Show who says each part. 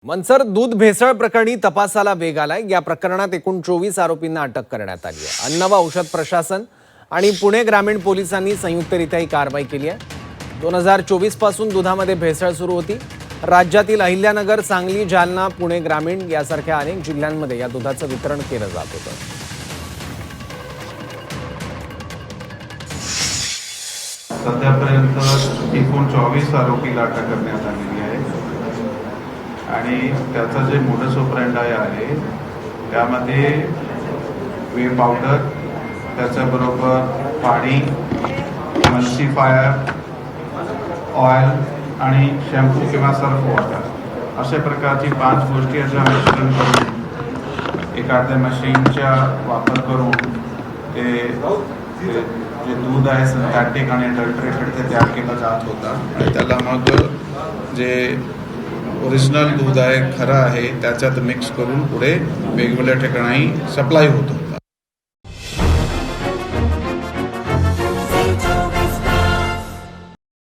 Speaker 1: मनसर दूध भेसळ प्रकरणी तपासाला वेग आलाय। या प्रकरणात एकूण 24 आरोपींना अटक करण्यात आली आहे। अन्न व औषध प्रशासन आणि पुणे ग्रामीण पोलिसांनी संयुक्तरित्या ही कारवाई केली आहे। 2024 पासून दुधामध्ये भेसळ सुरू होती। राज्यातील अहिल्यानगर, सांगली, जालना, पुणे ग्रामीण यासारख्या अनेक जिल्ह्यांमध्ये या दुधाचं वितरण केलं जात होतं।
Speaker 2: सध्यापर्यंत एकूण 24 आरोपीला अटक करण्यात आलेली आहे आणि त्याचा जे मोडस ऑपरंडी आहे त्यामध्ये वे पावडर, त्याच्याबरोबर पाणी, मल्टीफायर, ऑइल आणि शॅम्पू किंवा सर्फ वॉटर अशा प्रकारची 5 गोष्टी याच्या मिश्रण करून एखाद्या मशीनचा वापर करून ते जे दूध आहे सिंथेटिक आणि अडल्टरेटेड ते तयार केलं जात होता आणि त्याला मग जे ओरिजिनल दूध आहे, खरं आहे, त्याच्यात मिक्स करून पुढे वेगवेगळ्या ठिकाणी सप्लाय होतो।